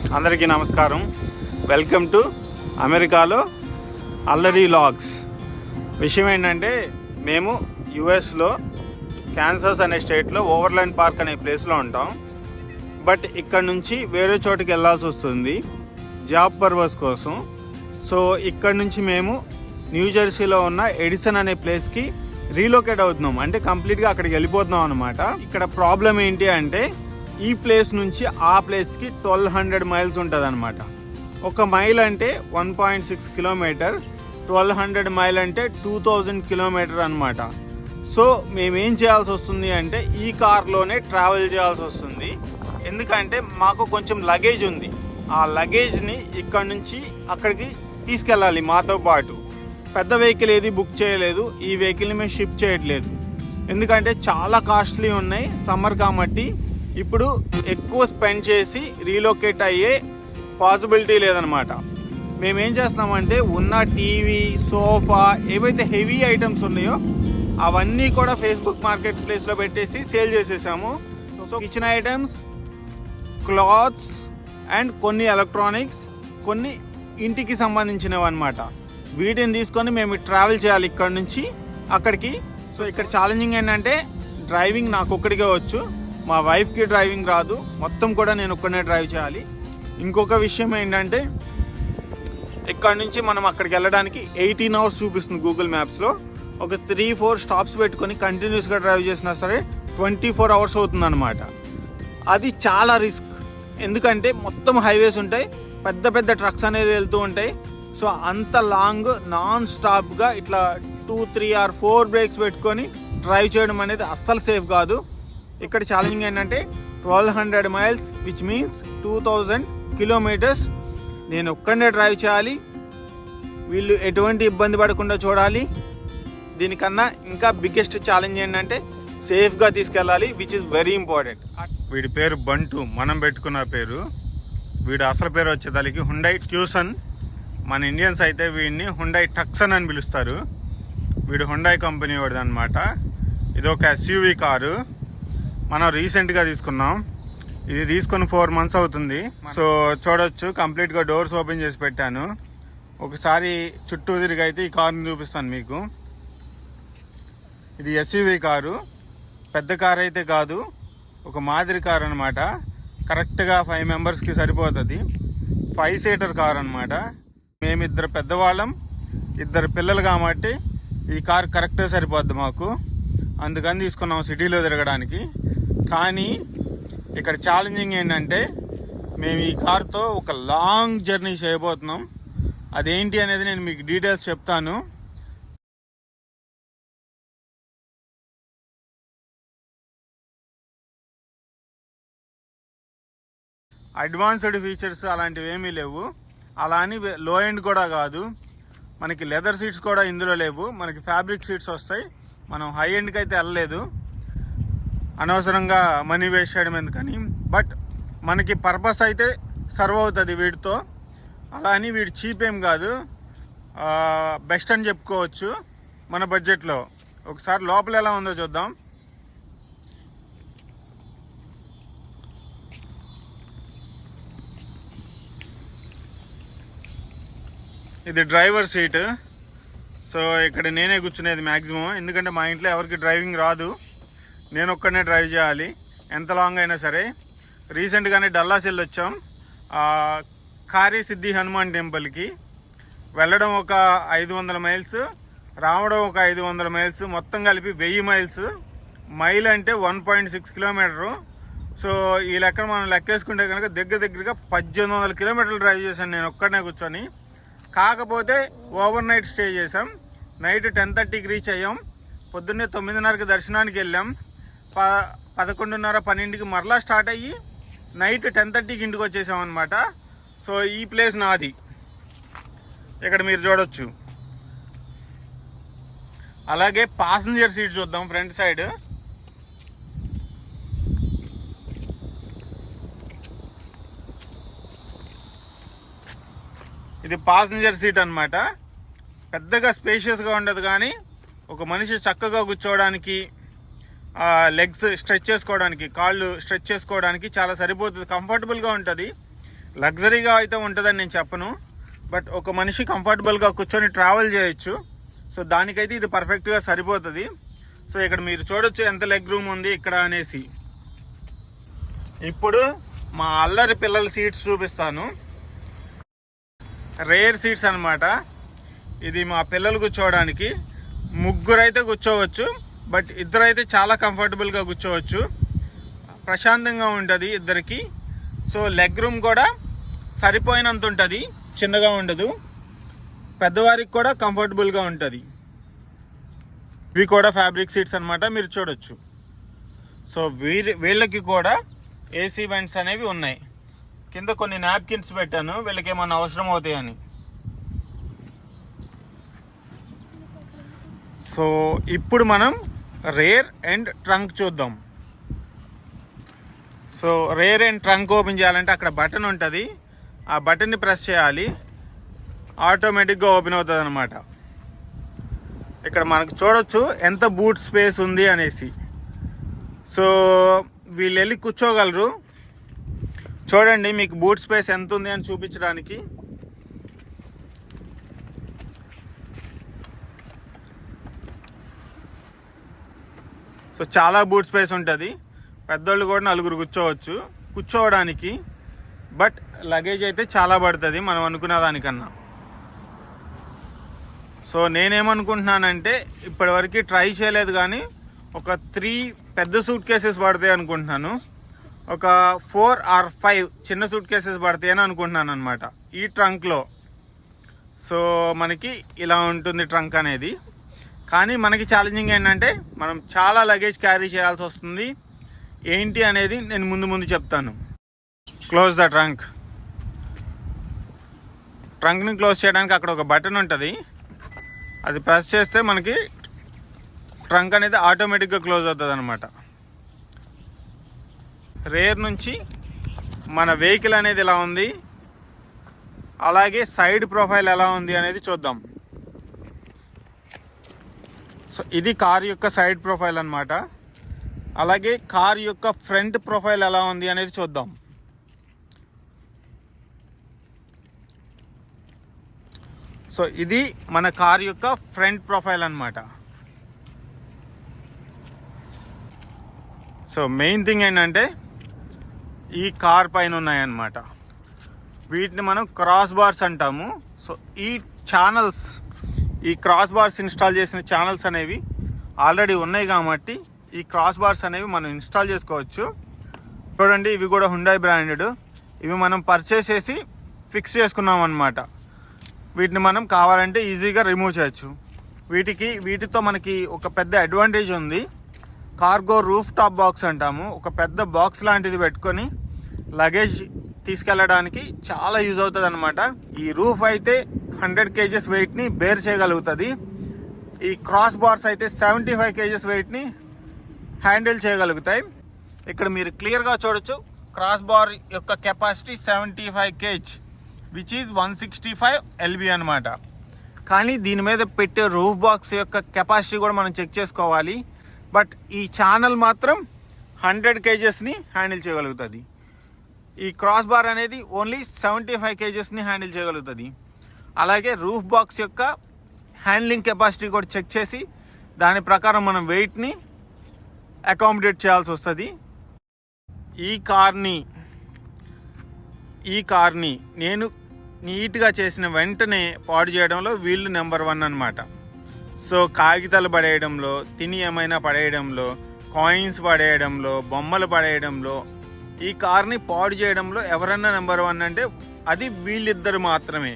అందరికీ నమస్కారం. Welcome to అమెరికాలో అల్లరి లాగ్స్. విషయం ఏంటంటే, మేము యుఎస్లో కాన్సాస్ అనే స్టేట్లో ఓవర్లాండ్ పార్క్ అనే ప్లేస్లో ఉంటాం. బట్ ఇక్కడ నుంచి వేరే చోటుకి వెళ్ళాల్సి వస్తుంది జాబ్ పర్పస్ కోసం. సో ఇక్కడ నుంచి మేము న్యూజెర్సీలో ఉన్న ఎడిసన్ అనే ప్లేస్కి రీలొకేట్ అవుతున్నాం. అంటే కంప్లీట్గా అక్కడికి వెళ్ళిపోతున్నాం అనమాట. ఇక్కడ ప్రాబ్లం ఏంటి అంటే, ఈ ప్లేస్ నుంచి ఆ ప్లేస్కి 1200 మైల్స్ ఉంటుంది అనమాట. ఒక మైల్ అంటే 1.6 కిలోమీటర్, 1200 మైల్ అంటే 2000 కిలోమీటర్ అనమాట. సో మేమేం చేయాల్సి వస్తుంది అంటే, ఈ కార్లోనే ట్రావెల్ చేయాల్సి వస్తుంది. ఎందుకంటే మాకు కొంచెం లగేజ్ ఉంది. ఆ లగేజ్ని ఇక్కడ నుంచి అక్కడికి తీసుకెళ్ళాలి మాతో పాటు. పెద్ద వెహికల్ ఏది బుక్ చేయలేదు, ఈ వెహికల్ని మేము షిప్ చేయట్లేదు. ఎందుకంటే చాలా కాస్ట్లీ ఉన్నాయి. సమ్మర్ కాబట్టి ఇప్పుడు ఎక్కువ స్పెండ్ చేసి రీలొకేట్ అయ్యే పాసిబిలిటీ లేదనమాట. మేమేం చేస్తున్నామంటే, ఉన్న టీవీ, సోఫా, ఏవైతే హెవీ ఐటమ్స్ ఉన్నాయో అవన్నీ కూడా ఫేస్బుక్ మార్కెట్ ప్లేస్లో పెట్టేసి సేల్ చేసేసాము. So kitchen items, clothes and కొన్ని ఎలక్ట్రానిక్స్, కొన్ని ఇంటికి సంబంధించినవి అనమాట. వీటిని తీసుకొని మేము ట్రావెల్ చేయాలి ఇక్కడ నుంచి అక్కడికి. సో ఇక్కడ ఛాలెంజింగ్ ఏంటంటే, డ్రైవింగ్ నాకు ఒక్కడికే వచ్చు, మా వైఫ్కి డ్రైవింగ్ రాదు. మొత్తం కూడా నేను ఒక్కడనే డ్రైవ్ చేయాలి. ఇంకొక విషయం ఏంటంటే, ఇక్కడ నుంచి మనం అక్కడికి వెళ్ళడానికి 18 అవర్స్ చూపిస్తుంది గూగుల్ మ్యాప్స్లో. ఒక 3-4 స్టాప్స్ పెట్టుకొని కంటిన్యూస్గా డ్రైవ్ చేసినా సరే 24 అవర్స్ అవుతుందన్నమాట. అది చాలా రిస్క్. ఎందుకంటే మొత్తం హైవేస్ ఉంటాయి, పెద్ద పెద్ద ట్రక్స్ అనేది వెళ్తూ ఉంటాయి. సో అంత లాంగ్ నాన్ స్టాప్గా ఇట్లా 2, 3 or 4 బ్రేక్స్ పెట్టుకొని డ్రైవ్ చేయడం అనేది అస్సలు సేఫ్ కాదు. ఇక్కడ ఛాలెంజింగ్ ఏంటంటే 1200 మైల్స్ విచ్ మీన్స్ 2000 కిలోమీటర్స్ నేను ఒక్కడే డ్రైవ్ చేయాలి. వీళ్ళు ఎటువంటి ఇబ్బంది పడకుండా చూడాలి. దీనికన్నా ఇంకా బిగ్గెస్ట్ ఛాలెంజ్ ఏంటంటే, సేఫ్గా తీసుకెళ్ళాలి, విచ్ ఇస్ వెరీ ఇంపార్టెంట్. వీడి పేరు బంటు, మనం పెట్టుకున్న పేరు. వీడు అసలు పేరు వచ్చేదానికి హుండై ట్యూసన్. మన ఇండియన్స్ అయితే వీడిని హుండై టక్సన్ అని పిలుస్తారు. వీడు హుండై కంపెనీ వాడిది అనమాట. ఇది ఒక ఎస్యూవీ కారు. మనం రీసెంట్గా తీసుకున్నాం. ఇది తీసుకొని 4 months అవుతుంది. సో చూడొచ్చు, కంప్లీట్గా డోర్స్ ఓపెన్ చేసి పెట్టాను. ఒకసారి చుట్టూ తిరిగి అయితే ఈ కారుని చూపిస్తాను మీకు. ఇది ఎస్యూవీ కారు, పెద్ద కారు అయితే కాదు, ఒక మాదిరి కారు అనమాట. కరెక్ట్గా 5 మెంబర్స్కి సరిపోతుంది. 5 సీటర్ కారు అనమాట. మేమిద్దరు పెద్దవాళ్ళం, 2 పిల్లలు కాబట్టి ఈ కార్ కరెక్ట్గా సరిపోద్ది మాకు. అందుకని తీసుకున్నాం సిటీలో తిరగడానికి. కానీ ఇక్కడ ఛాలెంజింగ్ ఏంటంటే, మేము ఈ కార్తో ఒక లాంగ్ జర్నీ చేయబోతున్నాం. అదేంటి అనేది నేను మీకు డీటెయిల్స్ చెప్తాను. అడ్వాన్స్డ్ ఫీచర్స్ అలాంటివి ఏమీ లేవు. అలా అని లో ఎండ్ కూడా కాదు. మనకి లెదర్ సీట్స్ కూడా ఇందులో లేవు. మనకి ఫ్యాబ్రిక్ సీట్స్ వస్తాయి. మనం హై ఎండ్కి అయితే వెళ్ళలేదు, అనవసరంగా మనీ వేస్ట్ చేయడం ఎందుకని. బట్ మనకి పర్పస్ అయితే సర్వ్ అవుతుంది వీటితో. అలా అని వీడు చీప్ ఏం కాదు, బెస్ట్ అని చెప్పుకోవచ్చు మన బడ్జెట్లో. ఒకసారి లోపల ఎలా ఉందో చూద్దాం. ఇది డ్రైవర్ సీట్. సో ఇక్కడ నేనే కూర్చునేది మ్యాక్సిమం, ఎందుకంటే మా ఇంట్లో ఎవరికి డ్రైవింగ్ రాదు. నేను ఒక్కడనే డ్రైవ్ చేయాలి ఎంత లాంగ్ అయినా సరే. రీసెంట్గానే డల్లాస్ వెళ్ళొచ్చాం, కారీ సిద్ధి హనుమాన్ టెంపుల్కి. వెళ్ళడం ఒక 500 మైల్స్, రావడం ఒక 500 మైల్స్, మొత్తం కలిపి 1000 మైల్స్. మైల్ అంటే 1.6 కిలోమీటరు. సో ఈ లెక్కన మనం లెక్కేసుకుంటే కనుక దగ్గరగా 1800 కిలోమీటర్లు డ్రైవ్ చేశాను నేను ఒక్కడనే కూర్చొని. కాకపోతే ఓవర్ నైట్ స్టే చేసాం. నైట్ 10:30కి రీచ్ అయ్యాం. పొద్దున్నే 9:30కి దర్శనానికి వెళ్ళాం. 11:30, 12కి మరలా స్టార్ట్ అయ్యి నైట్ 10:30కి ఇంటికి వచ్చేసాం అనమాట. సో ఈ ప్లేస్ నాది, ఇక్కడ మీరు చూడొచ్చు. అలాగే పాసింజర్ సీట్ చూద్దాం ఫ్రంట్ సైడ్. ఇది పాసింజర్ సీట్ అనమాట. పెద్దగా స్పేషియస్గా ఉండదు, కానీ ఒక మనిషి చక్కగా కూర్చోవడానికి, లెగ్స్ స్ట్రెచ్ చేసుకోవడానికి, కాళ్ళు స్ట్రెచ్ చేసుకోవడానికి చాలా సరిపోతుంది, కంఫర్టబుల్గా ఉంటుంది. లగ్జరీగా అయితే ఉంటుందని నేను చెప్పను, బట్ ఒక మనిషి కంఫర్టబుల్గా కూర్చొని ట్రావెల్ చేయొచ్చు. సో దానికైతే ఇది పర్ఫెక్ట్గా సరిపోతుంది. సో ఇక్కడ మీరు చూడొచ్చు ఎంత లెగ్ రూమ్ ఉంది ఇక్కడ అనేసి. ఇప్పుడు మా అల్లరి పిల్లల సీట్స్ చూపిస్తాను. రేర్ సీట్స్ అనమాట. ఇది మా పిల్లలు కూర్చోవడానికి. ముగ్గురు అయితే కూర్చోవచ్చు, బట్ ఇద్దరైతే చాలా కంఫర్టబుల్గా కూర్చోవచ్చు. ప్రశాంతంగా ఉంటుంది ఇద్దరికి. సో లెగ్ రూమ్ కూడా సరిపోయినంత ఉంటుంది, చిన్నగా ఉండదు. పెద్దవారికి కూడా కంఫర్టబుల్గా ఉంటుంది. ఇవి కూడా ఫ్యాబ్రిక్ సీట్స్ అనమాట, మీరు చూడొచ్చు. సో వీళ్ళకి కూడా ఏసీ వెంట్స్ అనేవి ఉన్నాయి. కింద కొన్ని నాప్కిన్స్ పెట్టాను, వీళ్ళకి ఏమన్నా అవసరం అవుతాయని. సో ఇప్పుడు మనం రేర్ అండ్ ట్రంక్ చూద్దాం. So rare and trunk open చేయాలంటే అక్కడ బటన్ ఉంటుంది, ఆ బటన్ని ప్రెస్ చేయాలి, ఆటోమేటిక్గా ఓపెన్ అవుతుంది అనమాట. ఇక్కడ మనకు చూడొచ్చు ఎంత బూట్ స్పేస్ ఉంది అనేసి. సో వీళ్ళు వెళ్ళి కూర్చోగలరు. చూడండి మీకు బూట్ స్పేస్ ఎంత ఉంది అని చూపించడానికి. సో చాలా బూట్ స్పేస్ ఉంటుంది. పెద్దోళ్ళు కూడా 4 కూర్చోవచ్చు కూర్చోవడానికి. బట్ లగేజ్ అయితే చాలా పడుతుంది మనం అనుకున్న దానికన్నా. సో నేనేమనుకుంటున్నానంటే ఇప్పటివరకు ట్రై చేయలేదు, కానీ ఒక 3 పెద్ద సూట్ కేసెస్ పడతాయి అనుకుంటున్నాను, ఒక 4 or 5 చిన్న సూట్ కేసెస్ పడతాయి అని అనుకుంటున్నాను అనమాట ఈ ట్రంక్లో. సో మనకి ఇలా ఉంటుంది ట్రంక్ అనేది. కానీ మనకి ఛాలెంజింగ్ ఏంటంటే మనం చాలా లగేజ్ క్యారీ చేయాల్సి వస్తుంది. ఏంటి అనేది నేను ముందు చెప్తాను. Close the trunk. ట్రంక్ని క్లోజ్ చేయడానికి అక్కడ ఒక బటన్ ఉంటుంది, అది ప్రెస్ చేస్తే మనకి ట్రంక్ అనేది ఆటోమేటిక్గా క్లోజ్ అవుతుంది అనమాట. రేర్ నుంచి మన వెహికల్ అనేది ఎలా ఉంది, అలాగే సైడ్ ప్రొఫైల్ ఎలా ఉంది అనేది చూద్దాం. సో ఇది కార్ యొక్క సైడ్ ప్రొఫైల్ అనమాట. అలాగే కార్ యొక్క ఫ్రంట్ ప్రొఫైల్ ఎలా ఉంది అనేది చూద్దాం. సో ఇది మన కార్ యొక్క ఫ్రంట్ ప్రొఫైల్ అన్నమాట. సో మెయిన్ థింగ్ ఏంటంటే ఈ కార్ పైన ఉన్నాయన్నమాట. వీటిని మనం క్రాస్ బార్స్ అంటాము. సో ఈ ఛానల్స్, ఈ క్రాస్ బార్స్ ఇన్స్టాల్ చేసిన ఛానల్స్ అనేవి ఆల్రెడీ ఉన్నాయి కాబట్టి ఈ క్రాస్ బార్స్ అనేవి మనం ఇన్స్టాల్ చేసుకోవచ్చు. చూడండి ఇవి కూడా హుండాయ్ బ్రాండెడ్. ఇవి మనం పర్చేస్ చేసి ఫిక్స్ చేసుకున్నాం అన్నమాట. వీటిని మనం కావాలంటే ఈజీగా రిమూవ్ చేయొచ్చు. వీటితో మనకి ఒక పెద్ద అడ్వాంటేజ్ ఉంది. కార్గో రూఫ్ టాప్ బాక్స్ అంటాము. ఒక పెద్ద బాక్స్ లాంటిది పెట్టుకొని లగేజ్ తీసుకెళ్ళడానికి చాలా యూజ్ అవుతుంది అనమాట. ఈ రూఫ్ అయితే 100 kgs వెయిట్ని బేర్ చేయగలుగుతుంది. ఈ క్రాస్ బార్స్ అయితే 75 kgs వెయిట్ని హ్యాండిల్ చేయగలుగుతాయి. ఇక్కడ మీరు క్లియర్గా చూడొచ్చు క్రాస్ బార్ యొక్క capacity 75 kg, which is 165 lb అనమాట. కానీ దీని మీద పెట్టే రూఫ్ బాక్స్ యొక్క కెపాసిటీ కూడా మనం చెక్ చేసుకోవాలి. బట్ ఈ ఛానల్ మాత్రం 100 kgsని హ్యాండిల్ చేయగలుగుతుంది. ఈ క్రాస్ బార్ అనేది ఓన్లీ 75 kgsని హ్యాండిల్ చేయగలుగుతుంది. అలాగే రూఫ్ బాక్స్ యొక్క హ్యాండ్లింగ్ కెపాసిటీ కూడా చెక్ చేసి దాని ప్రకారం మనం వెయిట్ని అకామిడేట్ చేయాల్సి వస్తుంది. ఈ కార్ని నేను నీట్గా చేసిన వెంటనే పాడు చేయడంలో వీళ్ళు నెంబర్ 1 అనమాట. సో కాగితాలు పడేయడంలో, తిని ఏమైనా పడేయడంలో, కాయిన్స్ పడేయడంలో, బొమ్మలు పడేయడంలో, ఈ కార్ని పాడు చేయడంలో ఎవరన్నా నెంబర్ 1 అంటే అది వీళ్ళిద్దరు మాత్రమే.